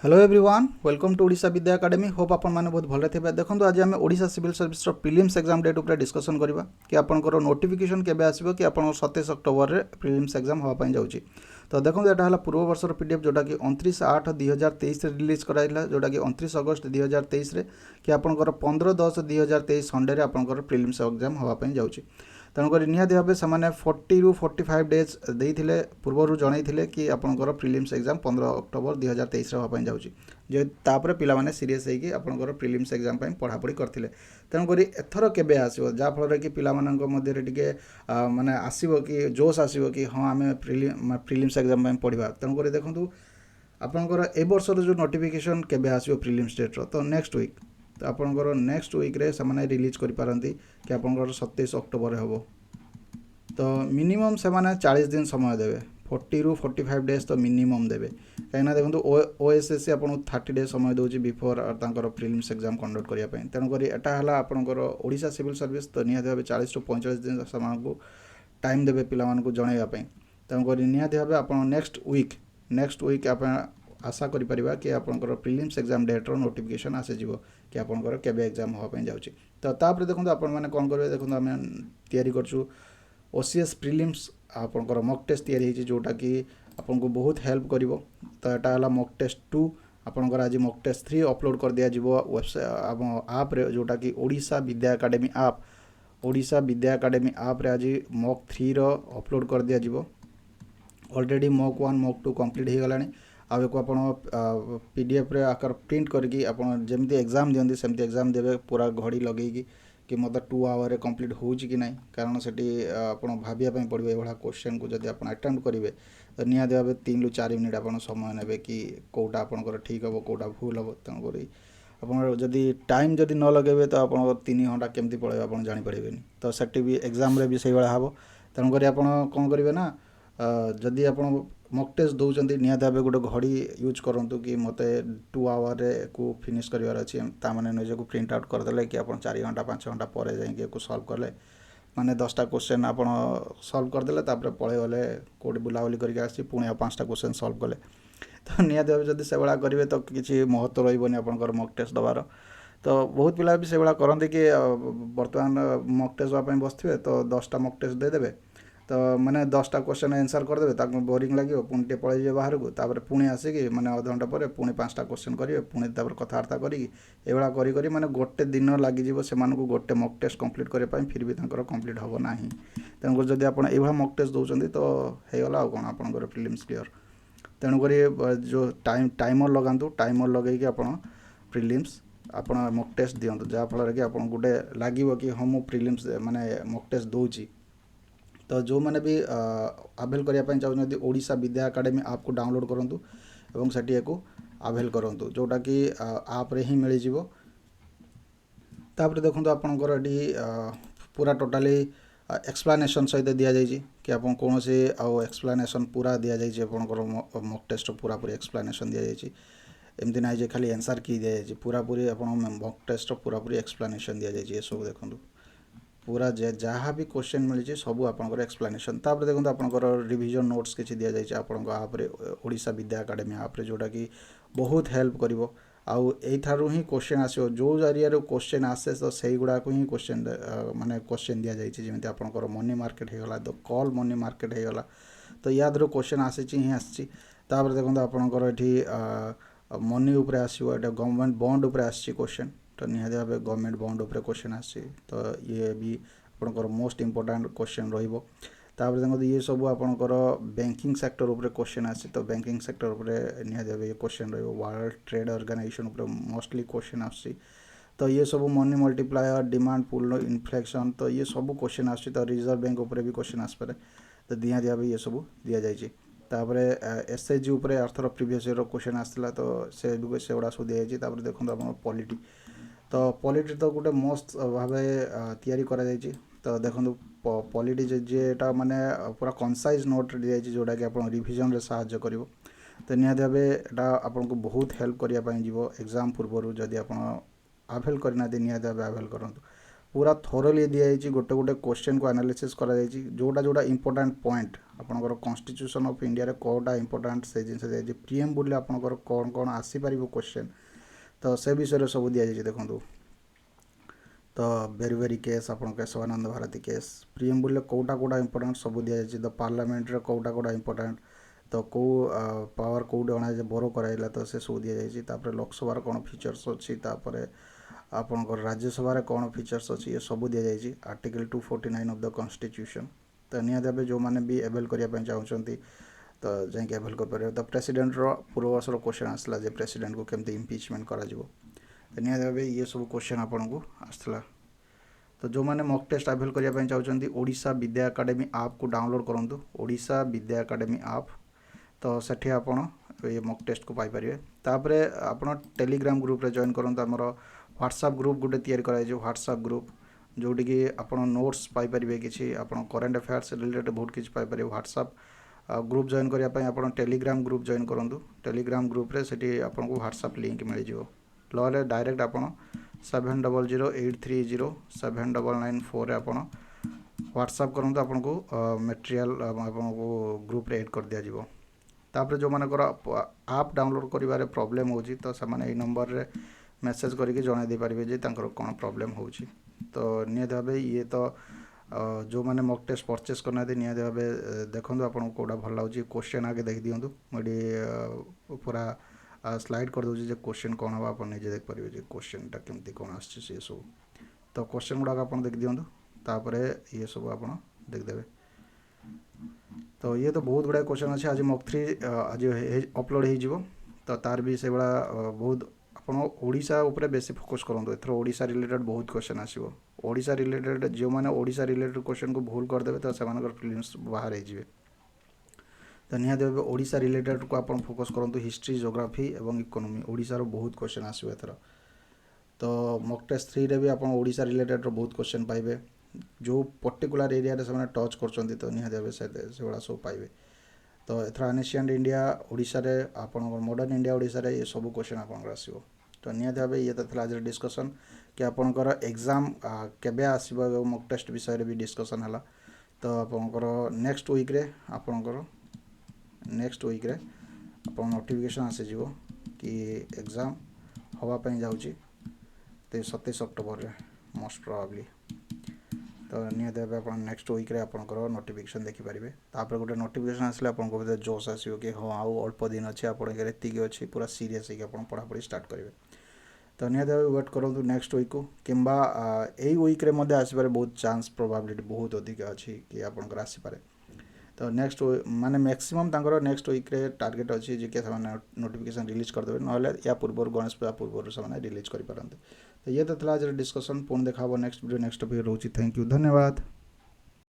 Hello everyone welcome to Odisha Vidya academy hope आपण मैंने बहुत भले थे देखो आज आम Odisha civil service prelims exam date उपर डिस्कसन करवा कि आपंकर नोटिफिकेशन केबे आसीबो कि आपण 27 अक्टोबर रे प्रिलिम्स एग्जाम होगा पाई जाउची। तो देखो यहाँ है पूर्व वर्षर पीडीएफ जोटा कि 29/8/2023 रिलीज कराइला जोटा कि 29 अगस्त 2023 कि आपंकर 15/10/2023 संडे रे आपंकर प्रिलिम्स एग्जाम होगा पाई जाउची। तेणुक निहाती भाव से 40 ରୁ 45 डेज देते पूर्वर जनई कि आपंकर प्रिलिम्स एग्जाम 15 अक्टोबर 2023 होगा जाऊँगी जे तापर पिलाने सीरीयस होगी आपंकर प्रिलिम्स एग्जाम पढ़ापढ़ी करते। तेणुक एथर केबे आसो जहाँफल कि पिलामध्ये टिके माने आसो कि जोश आसो कि हाँ आम प्रिलिम्स एग्जाम पढ़ा। तेणुक देखूँ आपंकर ए वर्षर जो नोटिफिकेशन केबे आसो प्रिलिम्स डेट्र तो नेक्स्ट वीक तो आपंकर नेक्स्ट वीक्रे से रिलीज करें कि आपंकर 27 अक्टोबर हम तो मिनिमम से 40 दिन समय देवे 40 ରୁ 45 डेज तो मिनिमम देवे कहीं देखो ओएसएससी आपको 30 डेज समय दूसरी बिफोर प्रिलिम्स एग्जाम कंडक्ट करने। तेणुक यहाँ आपंकर ओडिशा सिविल सर्विस तो निहाती भाव 40 ରୁ 45 दिन समय को टाइम देवे पिलामानकु जनइवाई। तेणुक निहाती भाव आप नेक्स्ट वीक आप आशा करिपरिबा कि आपंकर प्रिलिम्स एग्जाम डेट्र नोटिफिकेशन आसीजिवो कि आपंकर केबे एग्जाम होगा जाउची। तो तापर देखो आपण मैंने कौन करेंगे देखो आम तैयारी करछु ओसीएस प्रिलिम्स आपंकर मक टेस्ट तैयारी होती जोटा कि आपको बहुत हेल्प करिवो। तो यहाँ है मक टेस्ट 2 आपंकर आज मक टेस्ट 3 अपलोड कर दिया वेबसाइट आप जोटा कि ओडिशा विद्या एकेडमी आप ओडिशा विद्या एकेडमी आप आज मक 3 रो अपलोड कर दिया ऑलरेडी मक 1 मक 2 कंप्लीट हो गलानी। आउ एक पीडीएफ रे आकर प्रिंट करके जमी एग्जाम दिखती सेमती एग्जाम देवे पूरा घड़ी लगे कि मतलब 2 आवर कंप्लीट हो कि ना कारण से आप भाविया पड़ो ये क्वेश्चन को जब आप अटेम्प्ट करेंगे तो निहाती भाव 3 ରୁ 4 मिनिट आप समय ने कि कौटा आपंकर ठीक हम कौटा भूल हम। तेणुक आप जदि टाइम जदि न लगे तो आप 3 घंटा केमती पड़े आप जानीपारे तो सेठी भी एग्जाम भी से भाया हम। तेणुक आप कौन करेंगे ना जदि आप मक टेस्ट दौरान निहाती भाव गोटे घड़ी यूज करूँ कि मत 2 आवर को फिनिश करार अच्छी ताने निजक प्रिंट आउट करदे कि आप 4 घंटा 5 घंटा पर जाकि सल्व कले माने 10टा क्वेश्चन आप सल्व करदे पलि गले कौट बुलाबुली करके आसी पुणी आ 5टा क्वेश्चन सल्व कले तो निहाती भाव जब से भाया करेंगे तो किसी महत्व रही आपंकर मक टेस्ट दबार। तो बहुत पिला भी से भाया करते कि बर्तमान मक टेस्ट देवाई बसवे तो 10टा मक टेस्ट देदेवे तो मैंने 10टा क्वेश्चन आंसर करदे ताको बोरिंग लगे पुणी टे पलैजे बाहर को तापर पुणी आसिकी मैंने आधा घंटा पर पुणी 5टा क्वेश्चन करेंगे पुणी कथबार्ता करी करी मैंने गोटे दिन लगे से गोटे मक टेस्ट कंप्लीट करने फिर भी कंप्लीट हम ना। तेणुक जब आप मक टेस्ट दौरान तो होगला कौन आपंकर प्रिलिम्स क्लियर। तेणुक जो टाइमर लगातु टाइमर लगे आप प्रिलिम्स आप मक टेस्ट दिंतु जहाँफल कि आप गोटे लगे कि हाँ मुझे प्रिलिम्स माने मक टेस्ट दूची। तो जो मैंने भी आवेल करने चाहते ओडिशा विद्या एकेडमी आप को डाउनलोड करूँ और सेठी को आवेल करूँ जोटा कि आप रे ही मिल जाव। तापर देखो आपंकर ये पूरा टोटाली एक्सप्लानेशन सहित दि जाइए कि आप कौन से एक्सप्लानेशन पूरा दि जाइए आपंकर मक टेस्ट पूरा पूरी एक्सप्लानेशन दि जाइए एमती ना खाली आंसर की दि जाइए पूरा पूरी आप मक टेस्ट पूरा पूरी एक्सप्लानेशन दि जाइए सब देखो पूरा जहाँ भी क्वेश्चन मिली सब आपंकर एक्सप्लानेशन। तापर देखो आपंकर रिविजन नोट्स किसी दि जाइए आपंक आप्रे ओडिशा विद्या एकेडमी आप्रे जोटा कि बहुत हेल्प करिवो आउ एठारु ही क्वेश्चन आसो जो जरिया क्वेश्चन आसे तो से गुड़ाक ही क्वेश्चन माने क्वेश्चन दि जाइए जमी आपंकर मनी मार्केट होगला तो कॉल मनी मार्केट होगला तो या धर क्वेश्चन आसी ही आसी। तापर देखो आपंकर ये मनी उपरे आसो ये गवर्नमेंट बॉन्ड उपरे आसी क्वेश्चन तो निहाती भाव गवर्नमेंट बॉन्ड उपरे क्वेश्चन आसी तो ये भी आपंकर मोस्ट इम्पोर्टाट क्वेश्चन रहिबो। तापर देखो ये सब आपंकर बैंकिंग सेक्टर उपरे क्वेश्चन आसी तो बैंकिंग सेक्टर उपरे निहाती भाव ये क्वेश्चन रहिबो वर्ल्ड ट्रेड ऑर्गेनाइजेशन उपरे मोस्टली क्वेश्चन आसी तो ये सब money multiplier demand pull inflation तो ये सब क्वेश्चन आसी तो रिजर्व बैंक उपरे भी क्वेश्चन आसपे तो निहाती भाव ये सब दि जाइए। तापर एसएचजी उपरे अर्थर प्रीवियस ईयर क्वेश्चन आसला तो से गुड़ा सब दि जाइए। देखो आप पॉलिटी तो पॉलिटी तो गोटे मस्त भाव तैयारी करा जाइए तो देखो पॉलिटी जेटा माने पूरा कंसाइज नोट दि जाइए जोटा कि आप रिविजन रे साहाय्य करिवो तो निहाती भाव एटा आपको बहुत हेल्प करने एग्जाम पूर्व जदि आप आवेल करना निहाती भाव आवेल करूँ। पूरा थोरली दिखाई गोटे गोटे क्वेश्चन को एनालिसिस करा जोटा जोटा इंपोर्टेंट पॉइंट आपनकर कॉन्स्टिट्यूशन ऑफ इंडिया रे कोटा इंपोर्टेंट से जिनसे जाई प्रीएम्बल आपनकर कौन कौन आसी पारिबो क्वेश्चन तो से विषय सब दिखाई देखो तो बेरी केस आप केशवानंद भारती केस प्रीएम्बल कोटा कोटा इंपोर्टेंट सब दिखाई द पार्लियामेंट रे कोटा कोटा इंपोर्टेंट तो कौ पावर कौटे अणा बोरो कराइला तो से सब दिखाई लोकसभा कौन फीचर्स अच्छी आपणकर राज्यसभा कौन फीचर्स अच्छी ये सब दिखाई आर्टिकल 249 ऑफ द कॉन्स्टिट्यूशन तो निहत भाव जो मैंने भी एवेल करने चाहते तो जाकि एवेल कर तो प्रेसिडेंट पूर्ववर्षर क्वेश्चन आसला जे प्रेसिडेंट को केमती इम्पिचमेंट करा तो निहत भाव ये सब क्वेश्चन आपन को आसला तो जो मैंने मॉक टेस्ट एवेल करने चाहते ओडिशा विद्या एकेडमी ऐप को डाउनलोड करूँ ओडिशा विद्या एकेडमी ऐप तो सेठी आपण ये मॉक टेस्ट को पाई परिबे तापरे आपण टेलीग्राम ग्रुप रे जॉइन करंत हमर व्हाट्सएप ग्रुप गुटे तैयारी कराई जो व्हाट्सएप ग्रुप जोटी कि आपण नोट्स पाई परिबे किछि आपण करंट अफेयर्स रिलेटेड बहुत किछि पाई परिबे व्हाट्सएप ग्रुप जॉइन करिया पई आपण टेलीग्राम ग्रुप जॉइन करंतु टेलीग्राम ग्रुप रे सेठी आपण को व्हाट्सएप लिंक मिल जिवो लले डायरेक्ट आपण 7008307994 रे आपण व्हाट्सएप करंतु आपण को मटेरियल आपण को ग्रुप रे ऐड कर दिया जिवो तापर जो मानकर आप डाउनलोड करिवारे प्रॉब्लम होची तो समान ए नंबर रे मेसेज करके जणाई दे पारिबे जे तांकर कोन प्रॉब्लम होची तो नियत भाबे ये तो जो माने मॉक टेस्ट परचेस करना दे नियत भाबे देखंदु आपन कोडा भल लाउची क्वेश्चन आगे देख दियंतु मडी पूरा स्लाइड कर दोची जे क्वेश्चन कोन हबा आपन निजे देख पारिबे जे क्वेश्चन टा केमती कोन आछी से सब तो क्वेश्चन गुडा आपन देख दियंतु तापरे ये सब आपन देख देबे तो ये तो बहुत गुड़ा क्वेश्चन अच्छे आज मॉक 3 आज अपलोड हो तो तार भी से बड़ा बहुत आपड़ ओडिशा उपरे बेसी फोकस करूँ एथर ओडिशा रिलेटेड बहुत क्वेश्चन आसो ओडिशा रिलेटेड जो मैंने ओडिशा रिलेटेड क्वेश्चन को भूल करदे तो से फिल्म्स बाहर हो तो निहत भाव ओडिशा रिलेटेड को आप फोकस करूँ हिस्ट्री जोग्राफी और इकोनॉमी ओडिशार बहुत क्वेश्चन आसो एथर तो मॉक टेस्ट 3 रे भी आप ओडिशा रिलेटेड बहुत क्वेश्चन पाइबे जो पर्टिकुलर एरिया रे से टच कर तो निहत भाव से गुड़ा सब पाइबे तो एथर एनशिएंट इंडिया ओडिशा रे आपण मॉडर्न इंडिया ओडिशा रे ये सब क्वेश्चन आपन आसीबो तो निहत भाव ये तो आज डिस्कसन कि आपनकर एग्जाम केबे आसीबो मॉक टेस्ट विषय रे भी डिस्कसन हला तो आपनकर नेक्स्ट वीक रे आपनकर नेक्स्ट वीक रे आपन नोटिफिकेशन आसी जिवो कि एग्जाम हवा पई जाउची तो 27 अक्टोबर रे मोस्ट प्रोबेबली तो निहत भाव आप नेक्स्ट वीक रे आपनकर नोटिफिकेशन देखिपारे तापर गोटे नोटिफिकेशन आसले आपको बोधे जोश आसो कि हाँ आउ अल्प दिन अच्छे आपकी अच्छी पूरा सीरीयस होकर पढ़ापढ़ी स्टार्ट करेंगे तो निहत भाव वेट करूँ नेक्स्ट वीक को किंबा यही वीक रे मध्य आसपारे बहुत चांस प्रोबेबिलिटी बहुत अधिक अच्छी कि आपंकर आसपारे तो नेक्स्ट माने मैक्सिमम तांकर नेक्स्ट वीक रे टार्गेट अच्छी जे कि नोटिफिकेशन रिलीज करदे ना या पूर्व गणेश पूजा पूर्व से रिलीज करें तो ये तो आज डिस्कसन पुणी देखा नेक्स्ट वीडियो नेक्स्ट टॉपिक रोची थैंक यू धन्यवाद।